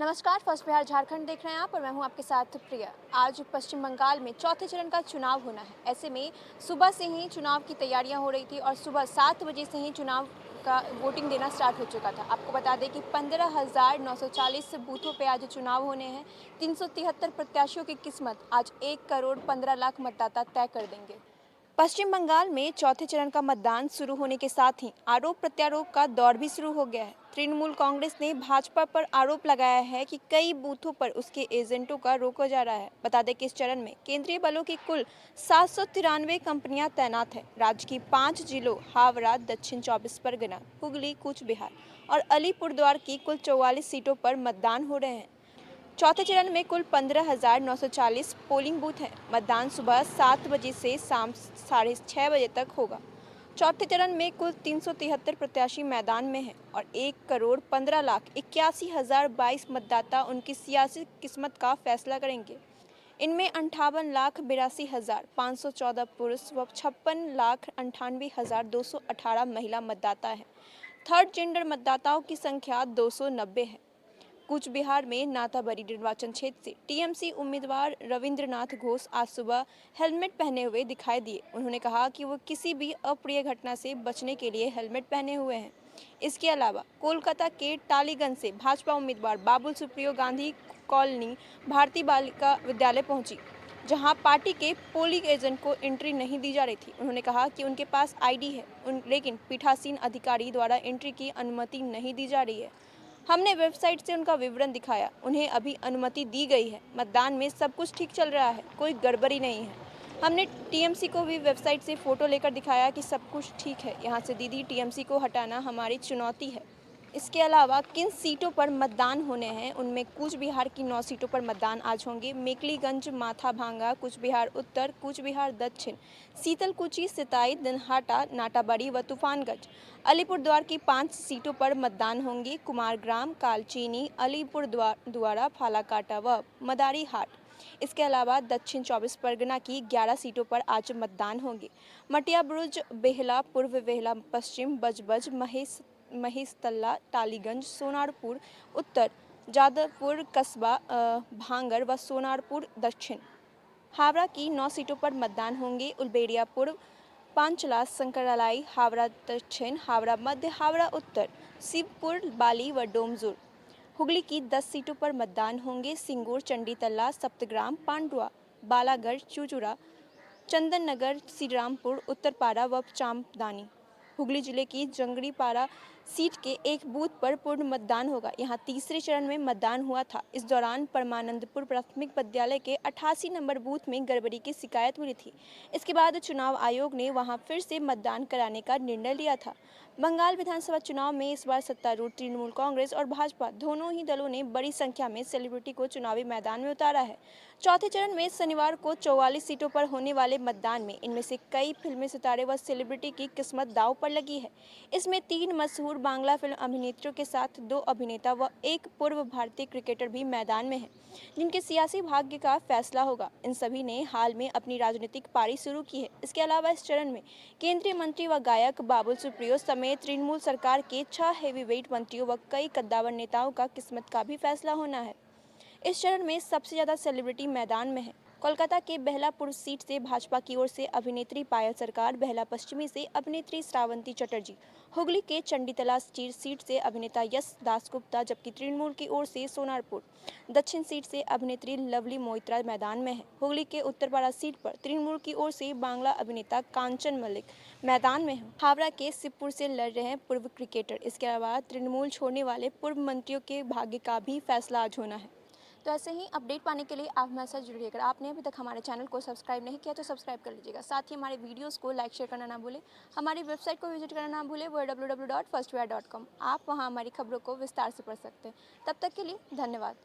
नमस्कार, फर्स्ट बिहार झारखंड देख रहे हैं आप और मैं हूं आपके साथ प्रिया। आज पश्चिम बंगाल में चौथे चरण का चुनाव होना है। ऐसे में सुबह से ही चुनाव की तैयारियां हो रही थी और सुबह 7 बजे से ही चुनाव का वोटिंग देना स्टार्ट हो चुका था। आपको बता दें कि 15,940 बूथों पे आज चुनाव होने हैं। 373 प्रत्याशियों की किस्मत आज 1,15,00,000 मतदाता तय कर देंगे। पश्चिम बंगाल में चौथे चरण का मतदान शुरू होने के साथ ही आरोप प्रत्यारोप का दौर भी शुरू हो गया है। तृणमूल कांग्रेस ने भाजपा पर आरोप लगाया है कि कई बूथों पर उसके एजेंटों का रोका जा रहा है। बता दें कि इस चरण में केंद्रीय बलों की कुल 793 कंपनियां तैनात हैं। राज्य की 5 जिलों हावड़ा, दक्षिण 24 परगना, हुगली, कूच बिहार और अलीपुरद्वार की कुल 44 सीटों पर मतदान हो रहे हैं। चौथे चरण में कुल 15,940 पोलिंग बूथ हैं। मतदान सुबह 7 बजे से शाम 6:30 बजे तक होगा। चौथे चरण में कुल 373 प्रत्याशी मैदान में हैं और 1,15,81,022 मतदाता उनकी सियासी किस्मत का फैसला करेंगे। इनमें 58,82,514 पुरुष व 56,98,218 महिला मतदाता हैं। थर्ड जेंडर मतदाताओं की संख्या 290 है। कूच बिहार में नाथाबरी निर्वाचन क्षेत्र से टीएमसी उम्मीदवार रविंद्रनाथ घोष आज सुबह हेलमेट पहने हुए दिखाई दिए। उन्होंने कहा कि वो किसी भी अप्रिय घटना से बचने के लिए हेलमेट पहने हुए हैं। इसके अलावा कोलकाता के टालीगंज से भाजपा उम्मीदवार बाबुल सुप्रियो गांधी कॉलोनी भारतीय बालिका विद्यालय पहुंची, जहां पार्टी के पोलिंग एजेंट को एंट्री नहीं दी जा रही थी। उन्होंने कहा कि उनके पास आईडी है, लेकिन पीठासीन अधिकारी द्वारा एंट्री की अनुमति नहीं दी जा रही है। हमने वेबसाइट से उनका विवरण दिखाया, उन्हें अभी अनुमति दी गई है। मतदान में सब कुछ ठीक चल रहा है, कोई गड़बड़ी नहीं है। हमने टीएमसी को भी वेबसाइट से फोटो लेकर दिखाया कि सब कुछ ठीक है। यहाँ से दीदी टीएमसी को हटाना हमारी चुनौती है। इसके अलावा किन सीटों पर मतदान होने हैं, उनमें कूच बिहार की 9 सीटों पर मतदान आज होंगे। मेकलीगंज, माथाभांगा, कूच बिहार उत्तर, कूच बिहार दक्षिण, शीतलकुची, सिताई, दिनहाटा, नाटाबड़ी व तूफानगंज। अलीपुरद्वार की 5 सीटों पर मतदान होंगे। कुमारग्राम, कालचीनी, अलीपुरद्वारा, फालाकाटा व मदारीहाट। इसके अलावा दक्षिण 24 परगना की 11 सीटों पर आज मतदान होंगे। मटिया बुर्ज, बेहला, पूर्व बेहला पश्चिम, बजबज, महेशतल्ला, टालीगंज, सोनारपुर उत्तर, जादवपुर कस्बा, भांगर व सोनारपुर दक्षिण। हावड़ा की 9 सीटों पर मतदान होंगे। उलबेड़िया पूर्व, पांचला, संकरालाई, हावड़ा दक्षिण, हावड़ा मध्य, हावड़ा उत्तर, शिवपुर, बाली व डोमजुर। हुगली की 10 सीटों पर मतदान होंगे। सिंगूर, चंडीतला, सप्तग्राम, पांडुआ, बालागढ़, चुचुड़ा, चंदन नगर, श्रीरामपुर, उत्तरपाड़ा व चांपदानी। हुगली जिले की जंगड़ीपाड़ा सीट के एक बूथ पर पूर्ण मतदान होगा। यहां तीसरे चरण में मतदान हुआ था। इस दौरान परमानंदपुर प्राथमिक विद्यालय के 88 नंबर बूथ में गड़बड़ी की शिकायत मिली थी। इसके बाद चुनाव आयोग ने वहां फिर से मतदान कराने का निर्णय लिया था। बंगाल विधानसभा चुनाव में इस बार सत्तारूढ़ तृणमूल कांग्रेस और भाजपा दोनों ही दलों ने बड़ी संख्या में सेलिब्रिटी को चुनावी मैदान में उतारा है। चौथे चरण में शनिवार को 44 सीटों पर होने वाले मतदान में इनमें से कई फिल्मी सितारे व सेलिब्रिटी की किस्मत दांव पर लगी है। इसमें 3 मशहूर बांग्ला फिल्म अभिनेत्रियों के साथ 2 अभिनेता व एक पूर्व भारतीय क्रिकेटर भी मैदान में हैं, जिनके सियासी भाग्य का फैसला होगा। इन सभी ने हाल में अपनी राजनीतिक पारी शुरू की है। इसके अलावा इस चरण में केंद्रीय मंत्री व गायक बाबुल सुप्रियो समेत तृणमूल सरकार के 6 हेवीवेट मंत्रियों व कई कद्दावर नेताओं का किस्मत का भी फैसला होना है। इस चरण में सबसे ज्यादा सेलिब्रिटी मैदान में है। कोलकाता के बेहलापुर सीट से भाजपा की ओर से अभिनेत्री पायल सरकार, बेहला पश्चिमी से अभिनेत्री श्रावंती चटर्जी, हुगली के चंडीतला सीट से अभिनेता यश दासगुप्ता, जबकि तृणमूल की ओर से सोनारपुर दक्षिण सीट से अभिनेत्री लवली मोइत्रा मैदान में है। हुगली के उत्तरपाड़ा सीट पर तृणमूल की ओर से बांग्ला अभिनेता कांचन मलिक मैदान में है। हावड़ा के शिवपुर से लड़ रहे हैं पूर्व क्रिकेटर। इसके अलावा तृणमूल छोड़ने वाले पूर्व मंत्रियों के भाग्य का भी फैसला आज होना है। तो ऐसे ही अपडेट पाने के लिए आप हमारे साथ जुड़िए। अगर आपने अभी तक हमारे चैनल को सब्सक्राइब नहीं किया तो सब्सक्राइब कर लीजिएगा। साथ ही हमारे वीडियोस को लाइक शेयर करना ना भूलें। हमारी वेबसाइट को विजिट करना ना भूलें, वो है www.firstware.com। आप वहां हमारी खबरों को विस्तार से पढ़ सकते हैं। तब तक के लिए धन्यवाद।